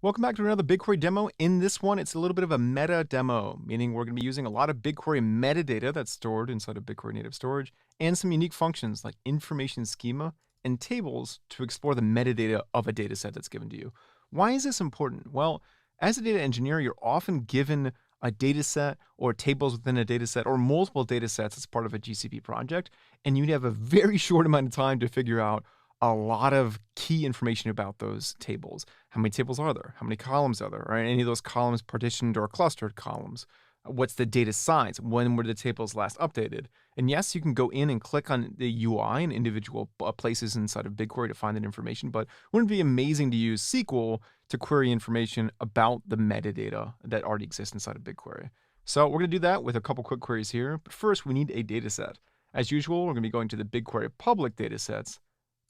Welcome back to another BigQuery demo. In this one, it's a little bit of a meta demo, meaning we're going to be using a lot of BigQuery metadata that's stored inside of BigQuery native storage and some unique functions like information schema and tables to explore the metadata of a data set that's given to you. Why is this important? Well, as a data engineer, you're often given a data set or tables within a data set or multiple data sets as part of a GCP project, and you have a very short amount of time to figure out a lot of key information about those tables. How many tables are there? How many columns are there? Are any of those columns partitioned or clustered columns? What's the data size? When were the tables last updated? And yes, you can go in and click on the UI and individual places inside of BigQuery to find that information, but wouldn't it be amazing to use SQL to query information about the metadata that already exists inside of BigQuery? So we're going to do that with a couple quick queries here, but first we need a data set. As usual, we're going to be going to the BigQuery public data sets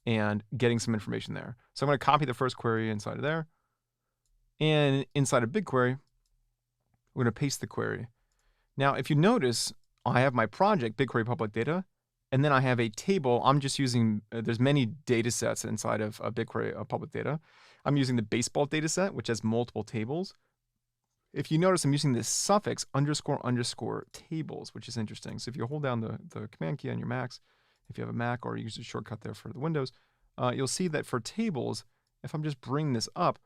and getting some information there. So I'm going to copy the first query inside of there. And inside of BigQuery, we're going to paste the query. Now, if you notice, I have my project, BigQuery public data, and then I have a table. I'm just using, there's many data sets inside of BigQuery public data. I'm using the baseball data set, which has multiple tables. If you notice, I'm using this suffix __ tables, which is interesting. So if you hold down the command key on your Macs, if you have a Mac or use a shortcut there for the Windows, you'll see that for tables, if I'm just bringing this up,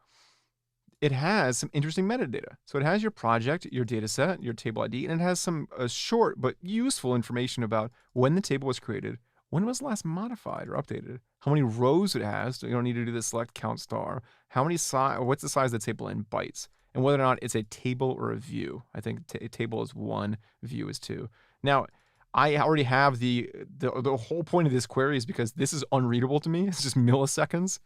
it has some interesting metadata. So it has your project, your data set, your table ID, and it has some short but useful information about when the table was created, when it was last modified or updated, how many rows it has. So you don't need to do the select count star. How many what's the size of the table in bytes, and whether or not it's a table or a view. I think a table is 1, view is 2. Now, I already have the whole point of this query is because this is unreadable to me. It's just milliseconds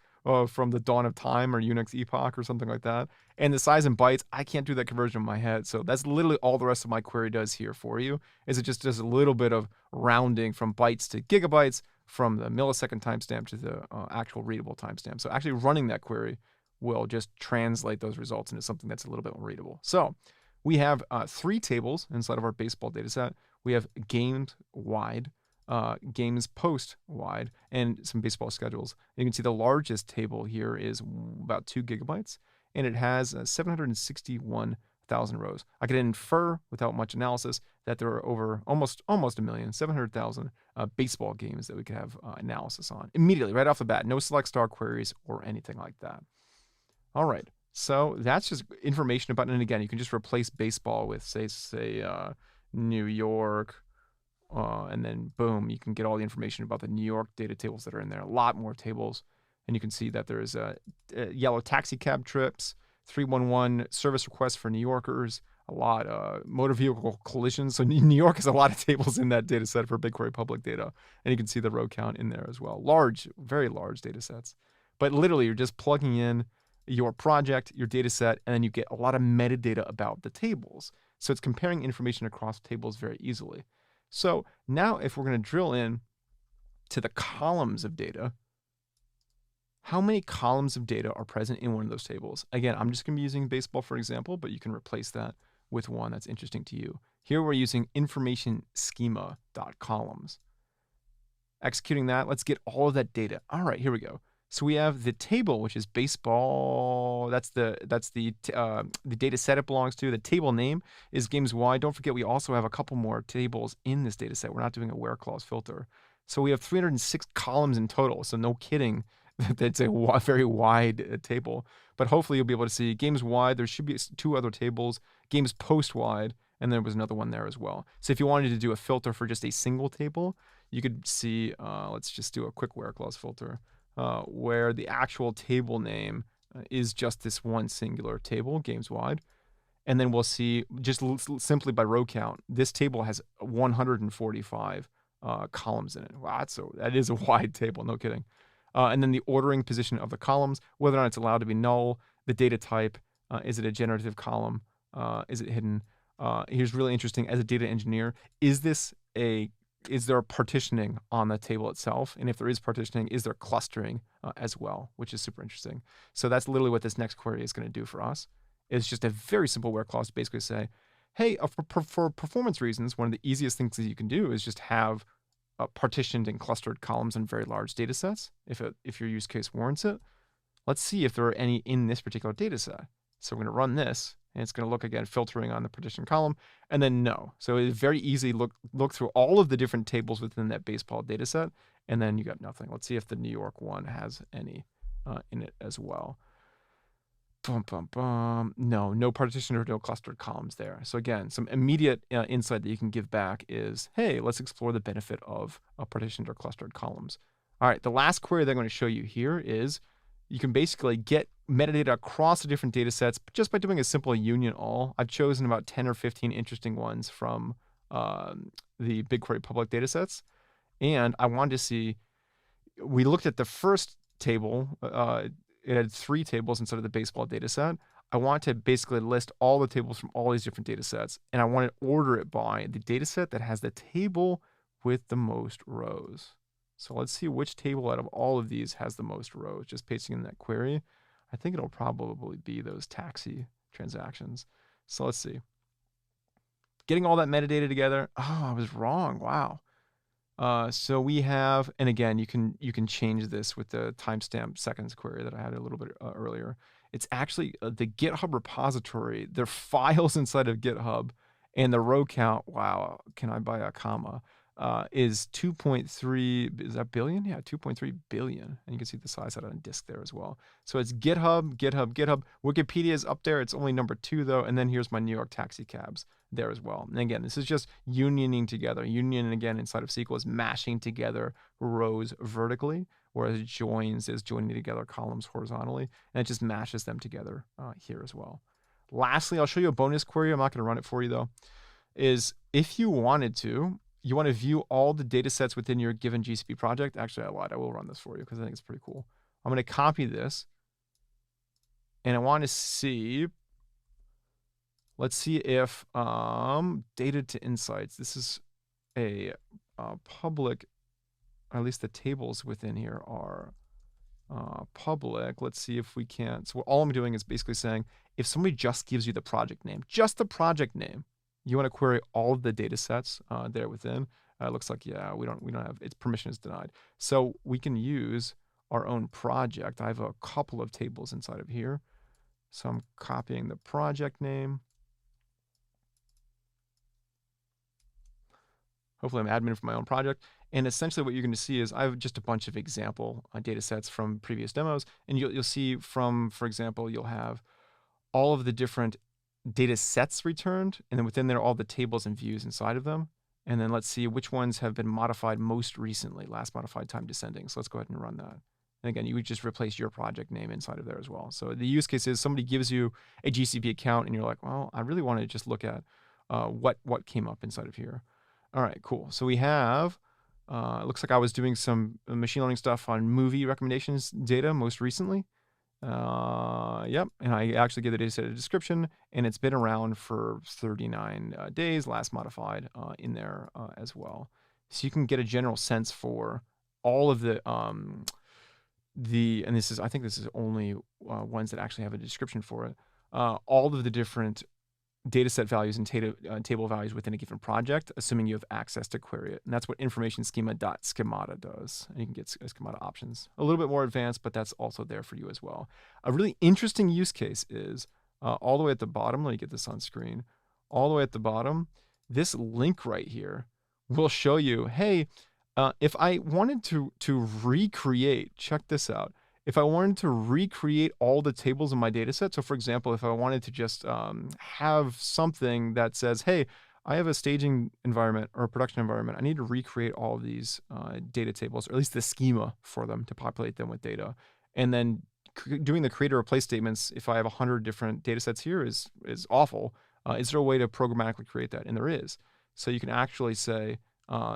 from the dawn of time or Unix epoch or something like that. And the size in bytes, I can't do that conversion in my head. So that's literally all the rest of my query does here for you, is it just does a little bit of rounding from bytes to gigabytes, from the millisecond timestamp to the actual readable timestamp. So actually running that query will just translate those results into something that's a little bit more readable. So we have 3 tables inside of our baseball data set. We have games wide, games post wide, and some baseball schedules. And you can see the largest table here is about 2 gigabytes, and it has 761,000 rows. I could infer without much analysis that there are over almost a million, 700,000 baseball games that we could have analysis on immediately, right off the bat. No select star queries or anything like that. All right. So that's just information about, and again, you can just replace baseball with say New York, and then boom, you can get all the information about the New York data tables that are in there. A lot more tables, and you can see that there is yellow taxi cab trips, 311 service requests for New Yorkers, a lot motor vehicle collisions. So New York has a lot of tables in that data set for BigQuery public data, and you can see the row count in there as well. Large, very large data sets, but literally you're just plugging in your project, your data set, and then you get a lot of metadata about the tables. So it's comparing information across tables very easily. So now if we're going to drill in to the columns of data, how many columns of data are present in one of those tables? Again, I'm just going to be using baseball for example, but you can replace that with one that's interesting to you. Here we're using information schema.columns. Executing that, let's get all of that data. All right, here we go. So we have the table, which is baseball. That's the data set it belongs to. The table name is games wide. Don't forget, we also have a couple more tables in this data set. We're not doing a where clause filter. So we have 306 columns in total. So no kidding, that's a very wide table. But hopefully you'll be able to see games wide. There should be 2 other tables, games post wide, and there was another one there as well. So if you wanted to do a filter for just a single table, you could see, let's just do a quick where clause filter. Where the actual table name is just this one singular table, games wide. And then we'll see, just simply by row count, this table has 145 columns in it. Wow, that is a wide table, no kidding. And then the ordering position of the columns, whether or not it's allowed to be null, the data type, is it a generative column, is it hidden? Here's really interesting, as a data engineer, is there a partitioning on the table itself? And if there is partitioning, is there clustering as well, which is super interesting. So that's literally what this next query is going to do for us. It's just a very simple where clause to basically say, hey, for performance reasons, one of the easiest things that you can do is just have partitioned and clustered columns in very large data sets if your use case warrants it. let's see if there are any in this particular data set. So we're going to run this, and it's going to look again, filtering on the partition column, and then no. So it's very easy look through all of the different tables within that baseball data set, and then you got nothing. Let's see if the New York one has any in it as well. No partition or no clustered columns there. So again, some immediate insight that you can give back is, hey, let's explore the benefit of partitioned or clustered columns. All right, the last query that I'm going to show you here is you can basically get metadata across the different data sets just by doing a simple union all. I've chosen about 10 or 15 interesting ones from the BigQuery public data sets. And I wanted to see, we looked at the first table. It had 3 tables instead of the baseball data set. I want to basically list all the tables from all these different data sets, and I want to order it by the data set that has the table with the most rows. So let's see which table out of all of these has the most rows. Just pasting in that query. I think it'll probably be those taxi transactions. So let's see. Getting all that metadata together. Oh, I was wrong. Wow. So we have, and again, you can change this with the timestamp seconds query that I had a little bit earlier. It's actually the GitHub repository. Their files inside of GitHub, and the row count. Wow, can I buy a comma? Is 2.3. Is that billion? Yeah, 2.3 billion. And you can see the size of it on disk there as well. So it's GitHub. Wikipedia is up there. It's only number 2 though. And then here's my New York taxi cabs there as well. And again, this is just unioning together. Union, again, inside of SQL is mashing together rows vertically, whereas joins is joining together columns horizontally, and it just mashes them together here as well. Lastly, I'll show you a bonus query. I'm not going to run it for you though. Is if you wanted to, you want to view all the data sets within your given GCP project. Actually, I lied. I will run this for you because I think it's pretty cool. I'm going to copy this, and I want to see. Let's see if data to insights. This is a public, or at least the tables within here are public. Let's see if we can. So all I'm doing is basically saying, if somebody just gives you the project name, just the project name, you want to query all of the data sets there within. It looks like, yeah, we don't have, its permission is denied. So we can use our own project. I have a couple of tables inside of here. So I'm copying the project name. Hopefully I'm admin for my own project. And essentially what you're going to see is I have just a bunch of example data sets from previous demos. And you'll see from, for example, you'll have all of the different data sets returned. And then within there, all the tables and views inside of them. And then let's see which ones have been modified most recently, last modified time descending. So let's go ahead and run that. And again, you would just replace your project name inside of there as well. So the use case is somebody gives you a GCP account and you're like, well, I really want to just look at what came up inside of here. All right, cool. So we have, it looks like I was doing some machine learning stuff on movie recommendations data most recently. Yep, and I actually gave the data set a description, and it's been around for 39 days, last modified in there as well. So you can get a general sense for all of the, and this is, I think this is only ones that actually have a description for it, all of the different data set values and table values within a given project, assuming you have access to query it. And that's what information schema.schemata does. And you can get schemata options. A little bit more advanced, but that's also there for you as well. A really interesting use case is all the way at the bottom. Let me get this on screen. All the way at the bottom, this link right here will show you, hey, if I wanted to recreate, check this out. If I wanted to recreate all the tables in my data set, so for example, if I wanted to just have something that says, hey, I have a staging environment or a production environment, I need to recreate all of these data tables, or at least the schema for them to populate them with data. And then doing the create or replace statements, if I have 100 different data sets here, is awful. Is there a way to programmatically create that? And there is. So you can actually say,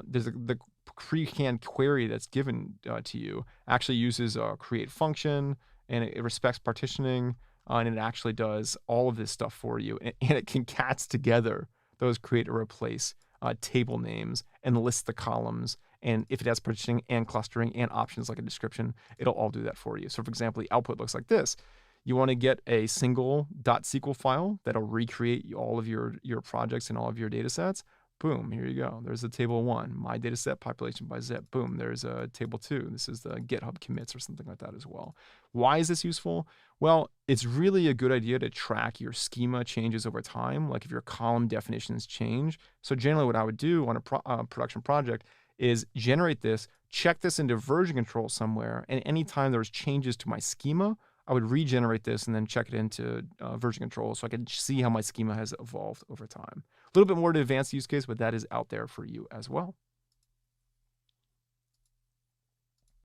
there's the pre-canned query that's given to you actually uses a create function, and it respects partitioning, and it actually does all of this stuff for you, and it concats together those create or replace table names and lists the columns, and if it has partitioning and clustering and options like a description, it'll all do that for you. So for example, the output looks like this. You want to get a single .SQL file that'll recreate all of your projects and all of your data sets. Boom, here you go. There's a table one, my data set population by zip. Boom, there's a table two. This is the GitHub commits or something like that as well. Why is this useful? Well, it's really a good idea to track your schema changes over time, like if your column definitions change. So generally what I would do on a production project is generate this, check this into version control somewhere, and anytime there's changes to my schema, I would regenerate this and then check it into version control so I can see how my schema has evolved over time. A little bit more to advanced use case, but that is out there for you as well.